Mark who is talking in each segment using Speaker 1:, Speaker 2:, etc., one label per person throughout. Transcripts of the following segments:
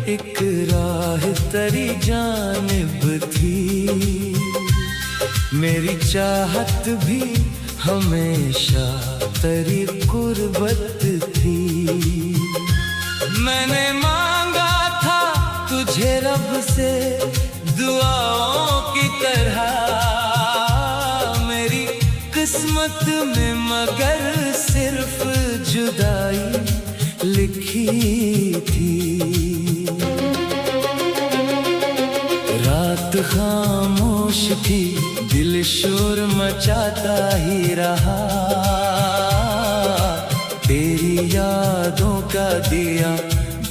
Speaker 1: एक राह तेरी जानिब थी, मेरी चाहत भी हमेशा तेरी कुर्बत थी। मैंने मांगा था तुझे रब से दुआओं की तरह, मेरी किस्मत में मगर सिर्फ जुदाई लिखी थी। रात खामोश थी, दिल शोर मचाता ही रहा, तेरी यादों का दिया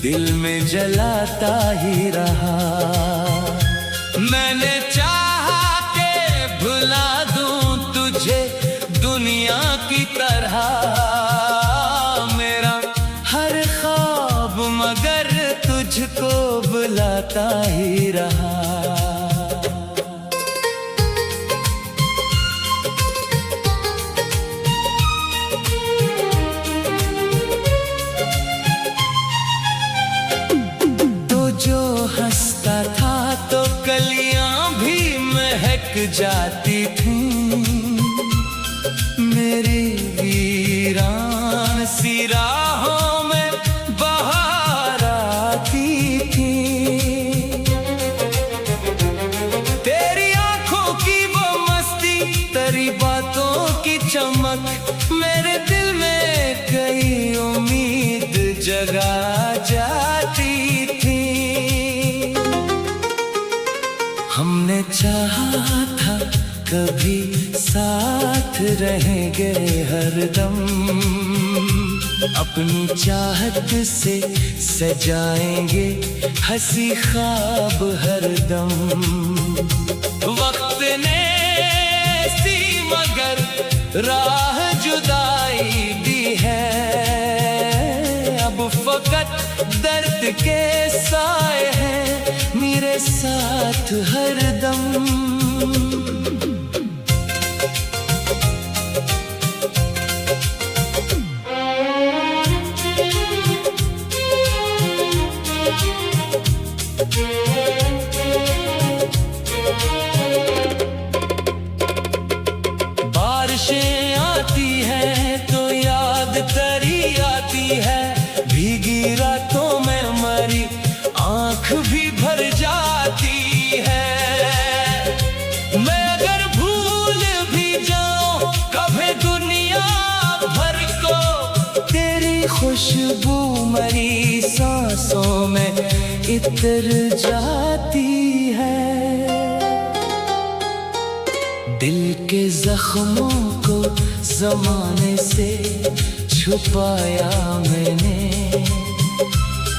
Speaker 1: दिल में जलाता ही रहा। मैंने चाहा के भुला दूं तुझे दुनिया की तरह, मेरा हर ख्वाब मगर तुझको बुलाता ही रहा। हंसता था तो कलियां भी महक जाती थीं, मेरी वीरान सी राहों में बहार आती थी। तेरी आंखों की वो मस्ती, तेरी बातों की चमक मेरे दिल में कई उम्मीद जगा जाती थी। हमने चाहा था कभी साथ रहेंगे हरदम, अपनी चाहत से सजाएंगे हंसी ख्वाब हरदम। वक्त ने सी मगर राह जुदाई दी है, अब फकत दर्द के साए हैं मेरे साथ हरदम। बारिशें आती हैं तो याद तेरी आती है, भीगी रातों में मरी आँख भी भर जाती है। मैं अगर भूल भी जाऊं कभी दुनिया भर को, तेरी खुशबू मरी सांसों में इतर जाती है। दिल के जख्मों को ज़माने से छुपाया मैंने,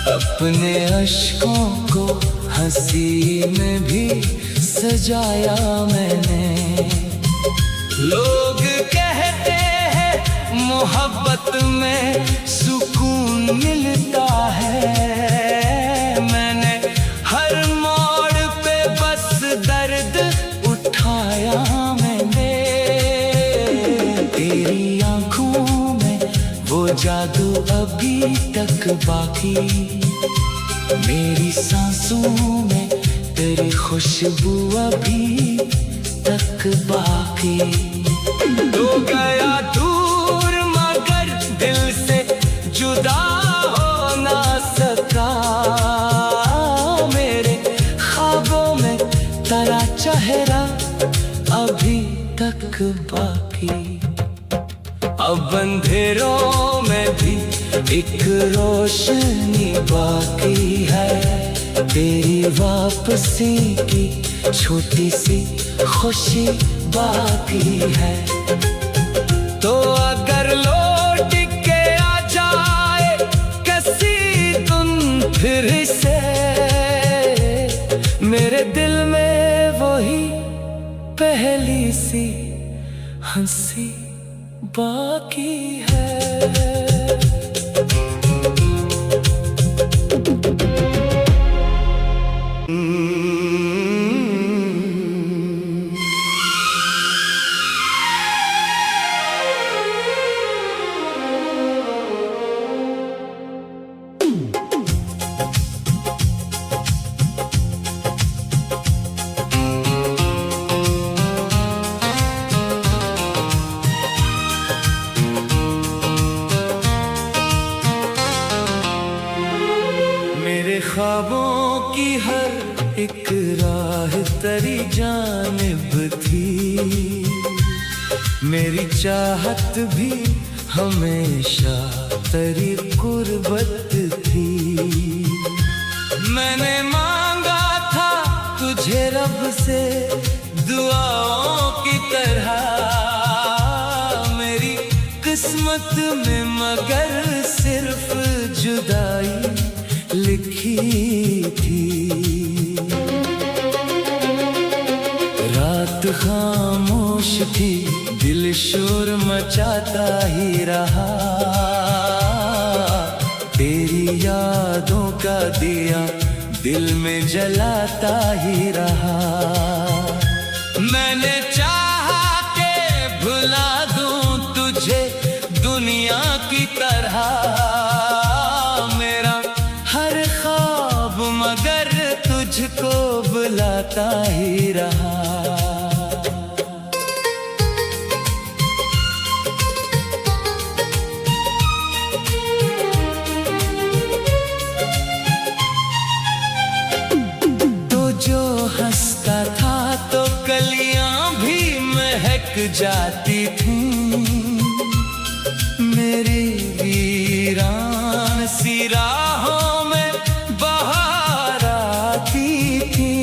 Speaker 1: अपने अश्कों को हंसी में भी सजाया मैंने। लोग कहते हैं मोहब्बत में सुकून मिलता है, मैंने हर मोड़ पे बस दर्द उठाया मैंने। तेरी आंखों में वो जादू अभी तक बाकी, मेरी सांसों में तेरी खुशबू अभी तक बाकी। तो गया दूर मगर दिल से जुदा हो ना सका, मेरे ख्वाबों में तेरा चेहरा अभी तक बाकी। अब अंधेरों में भी एक रोशनी बाकी है, तेरी वापसी की छोटी सी खुशी बाकी है। तो अगर लौट के आ जाए किसी दिन फिर से, मेरे दिल में वही पहली सी हंसी बाकी है। ख्वाबों की हर एक राह तेरी जानिब थी, मेरी चाहत भी हमेशा तेरी कुर्बत थी। मैंने मांगा था तुझे रब से दुआओं की तरह, मेरी किस्मत में मगर सिर्फ जुदाई लिखी थी। रात खामोश थी, दिल शोर मचाता ही रहा, तेरी यादों का दिया दिल में जलाता ही रहा। मैंने चाहा के भुला दूं तुझे दुनिया की तरह, मेरा हर ख्वाब मगर तुझको बुलाता ही रहा। जो हंसता था तो कलियां भी महक जाती थीं, मेरी वीरान सी राहों में बहार आती थी।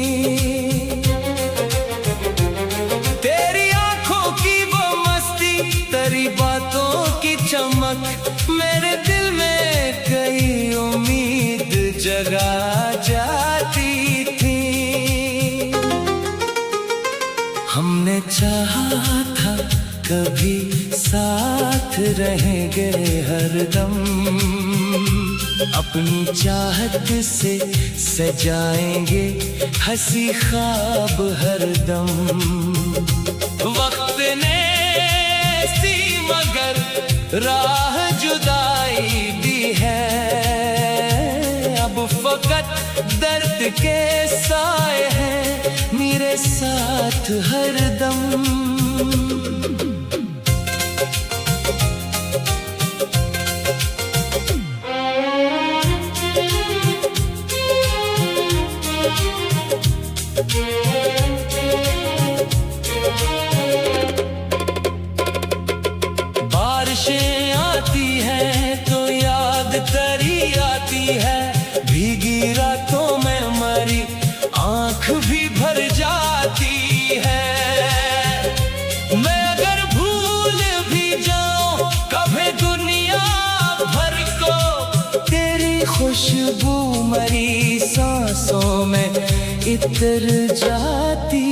Speaker 1: तेरी आंखों की वो मस्ती, तेरी बातों की चमक, मेरे दिल में कई उम्मीद जगा जाती थी। हमने चाहा था कभी साथ रहेंगे हरदम, अपनी चाहत से सजाएंगे हंसी ख्वाब हरदम। वक्त ने सी मगर राह जुदाई दी है, अब फकत दर्द के साए हैं मेरे साथ हरदम। बारिशें आती हैं तो याद तेरी आती है, भीगी रातों में मरी आंख भी भर जाती है। मैं अगर भूल भी जाऊं कभी दुनिया भर को, तेरी खुशबू मरी सांसों में इतर जाती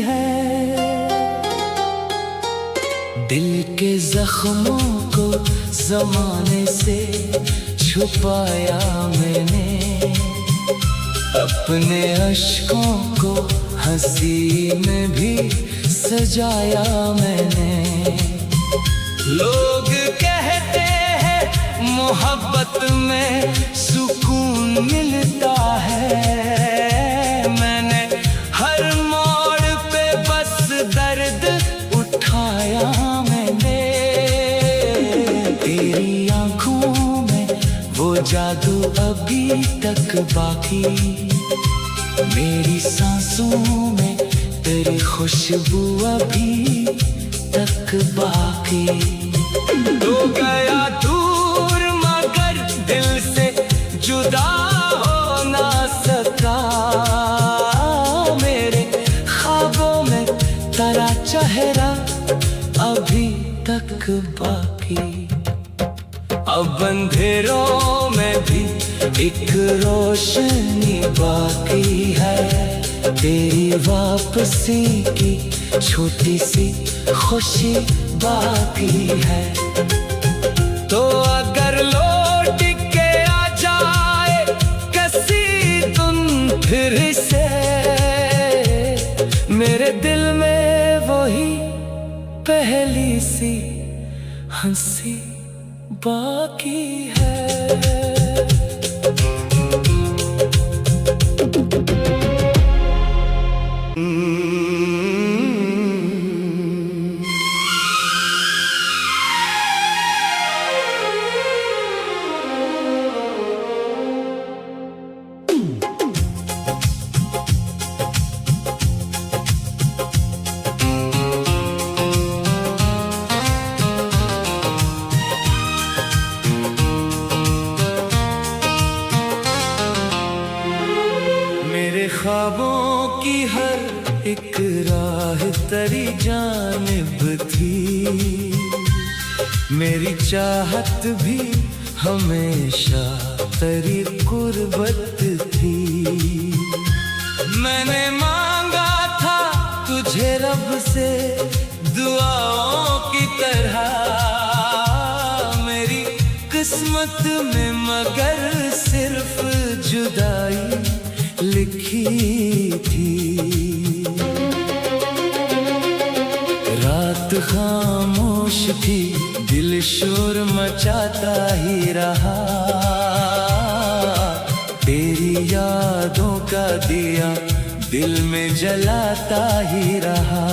Speaker 1: है। दिल के जख्मों को ज़माने से छुपाया मैंने, अपने अश्कों को हंसी में भी सजाया मैंने। लोग कहते हैं मोहब्बत में सुकून मिलता है, मैंने हर मोड़ पे बस दर्द उठाया मैंने। तेरी आंखों में वो जादू अभी तक बाकी, मेरी सांसों में तेरी खुशबू अभी तक बाकी। तो गया दूर मगर दिल से जुदा हो ना सका, मेरे ख्वाबों में तेरा चेहरा अभी तक बाकी। अब अंधेरों में भी एक रोशनी बाकी है, तेरी वापसी की छोटी सी खुशी बाकी है। तो अगर लौट के आ जाए किसी दिन फिर से, मेरे दिल में वही पहली सी हंसी बाकी है। मेरे ख्वाबों की हर एक राह तेरी जानिब थी, मेरी चाहत भी हमेशा तेरी कुर्बत थी। मैंने मांगा था तुझे रब से दुआओं की तरह, मेरी किस्मत में मगर सिर्फ जुदाई लिखी थी। रात खामोश थी, दिल शोर मचाता ही रहा, तेरी यादों का दिया दिल में जलाता ही रहा।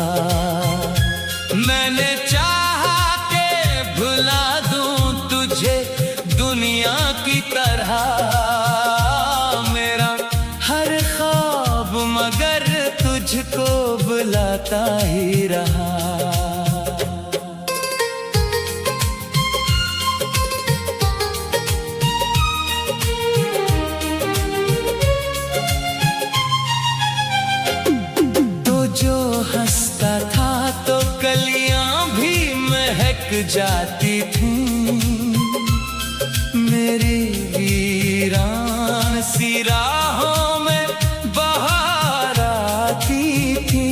Speaker 1: मैंने चाहा के भुला दूं तुझे दुनिया की तरह, मेरा हर ख्वाब मगर तुझको बुलाता ही रहा। जो हंसता था तो कलियां भी महक जाती थीं, मेरी वीरान सी राहों में बहार आती थी।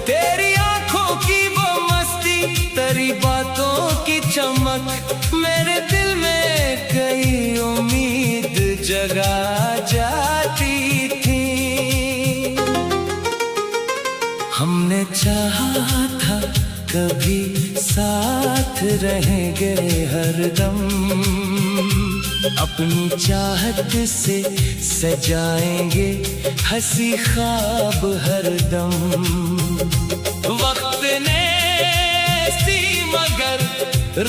Speaker 1: तेरी आंखों की वो मस्ती, तेरी बातों की चमक मेरे दिल में कई उम्मीद जगा जाती थी। हमने चाहा था कभी साथ रहेंगे हरदम, अपनी चाहत से सजाएंगे हंसी ख्वाब हरदम। वक्त ने सी मगर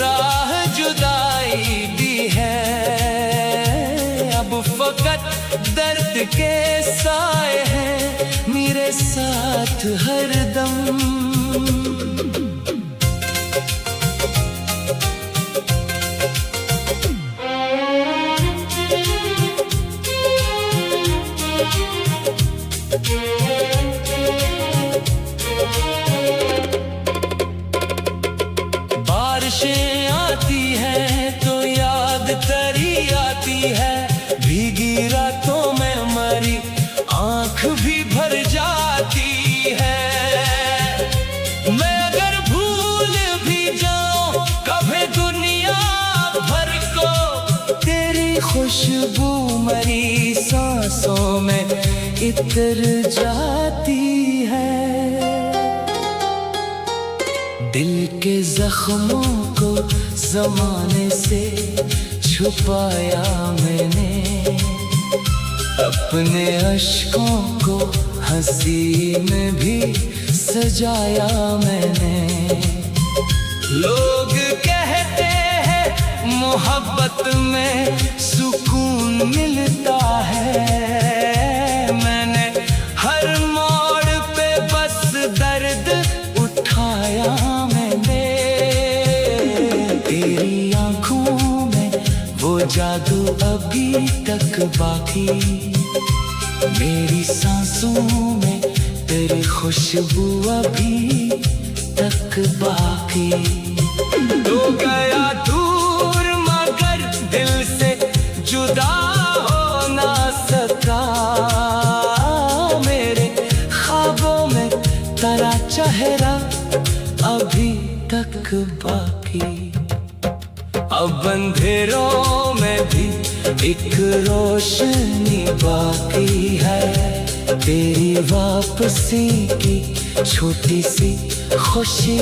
Speaker 1: राह जुदाई दी है, अब फकत दर्द के साए हैं मेरे साथ हरदम। बारिशें आती हैं तो याद तेरी आती है, भीगी रातों में मरी आंख भी भर जाती है। मैं अगर भूल भी जाऊं कभी दुनिया भर को, तेरी खुशबू मरी सांसों में इतर जाती है। दिल के जख्मों को ज़माने से छुपाया मैंने, अपने अश्कों को हंसी में भी सजाया मैंने। लोग कहते हैं मोहब्बत में सुकून मिलता है, मैंने हर मोड़ पे बस दर्द उठाया मैंने। तेरी आंखों में वो जादू अभी तक बाकी, मेरी सांसों में तेरी खुशबू अभी तक बाकी। तो गया दूर मगर दिल से जुदा हो ना सका, मेरे ख्वाबों में तेरा चेहरा अभी तक बाकी। अब अंधेरों में भी एक रोशनी बाकी है, तेरी वापसी की छोटी सी खुशी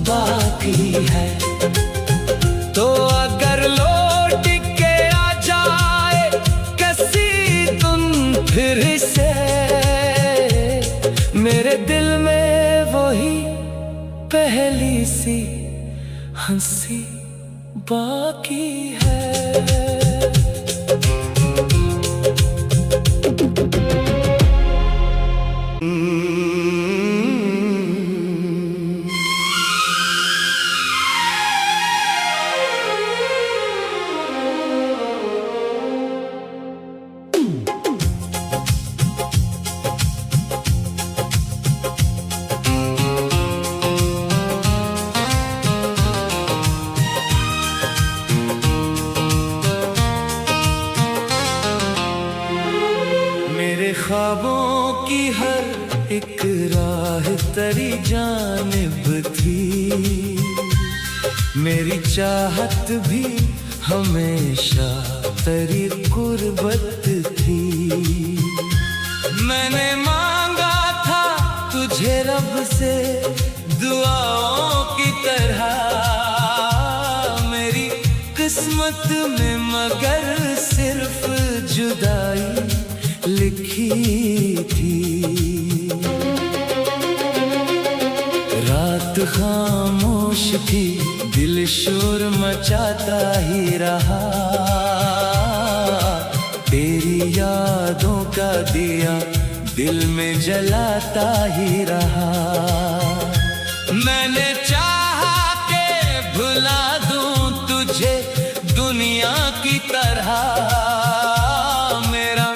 Speaker 1: बाकी है। तो अगर लौट के आ जाए किसी दिन फिर से, मेरे दिल में वही पहली सी हंसी बाकी है। ख्वाबों की हर एक राह तेरी जानिब थी, मेरी चाहत भी हमेशा तेरी कुर्बत थी। मैंने मांगा था तुझे रब से दुआओं की तरह, मेरी किस्मत में मगर सिर्फ जुदाई लिखी थी। रात खामोश थी, दिल शोर मचाता ही रहा, तेरी यादों का दिया दिल में जलाता ही रहा। मैंने चाहा के भुला दूं तुझे दुनिया की तरह, मेरा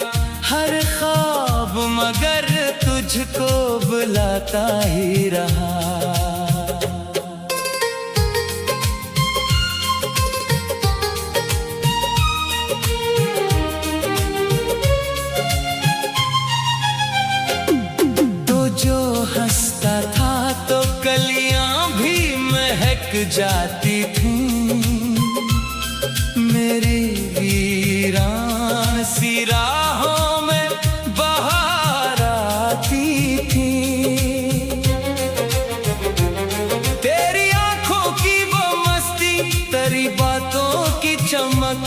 Speaker 1: हर ख्वाब मगर तुझको बुलाता ही रहा। जो हंसता था तो कलियां भी महक जाती थीं, मेरी वीरान सी राहों में बहार आती थी। तेरी आंखों की वो मस्ती, तेरी बातों की चमक,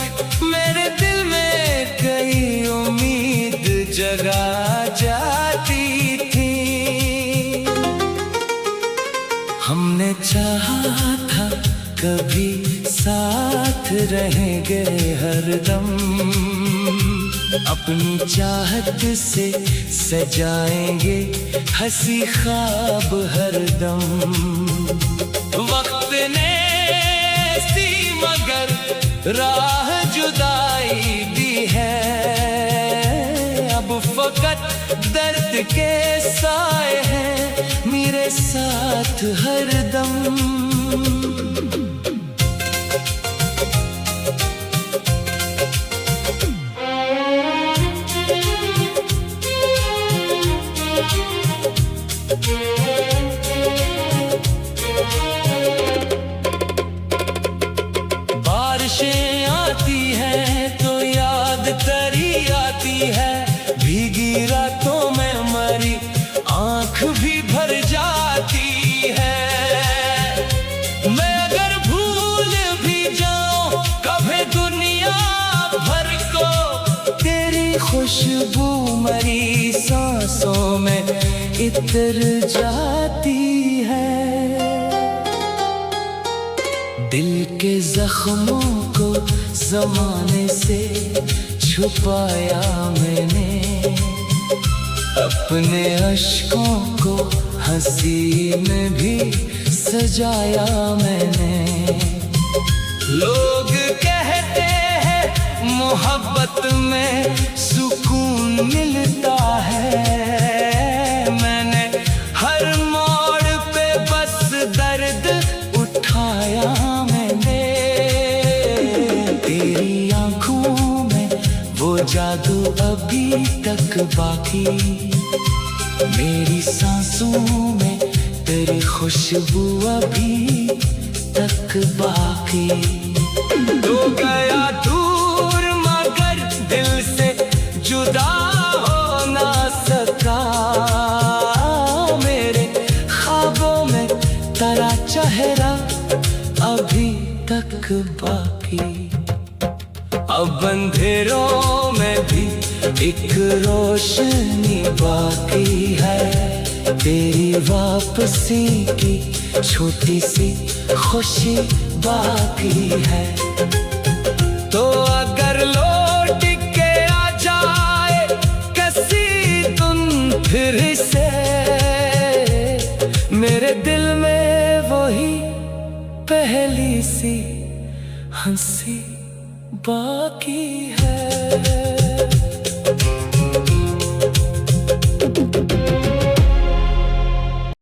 Speaker 1: मेरे दिल में कई उम्मीद जगा जाती थी। हमने चाहा था कभी साथ रहेंगे हरदम, अपनी चाहत से सजाएंगे हंसी ख्वाब हरदम। वक्त ने सी मगर राह जुदाई दी है, अब फकत दर्द के साए हैं मेरे साथ हरदम। बारिशें आती हैं तो याद तेरी आती है, भीगी रातों में मरी आंख भी भर जाती है। मैं अगर भूल भी जाऊं कभी दुनिया भर को, तेरी खुशबू मरी सांसों में इतर जाती है। दिल के जख्मों को ज़माने से छुपाया मैंने, अपने अश्कों को हंसी में भी सजाया मैंने। लोग कहते हैं मोहब्बत में सुकून मिलता है, मैंने हर मोड़ पे बस दर्द उठाया मैंने। तेरी आंखों में वो जादू अभी तक बाकी, मेरी सांसों में तेरी खुशबू अभी तक बाकी। तो गया दूर मगर दिल से जुदा हो ना सका, मेरे ख्वाबों में तेरा चेहरा अभी तक बाकी। अब अंधेरों में भी एक रोशनी बाकी है, तेरी वापसी की छोटी सी खुशी बाकी है। तो अगर लौट के आ जाए किसी दिन फिर से, मेरे दिल में वही पहली सी हंसी बाकी है।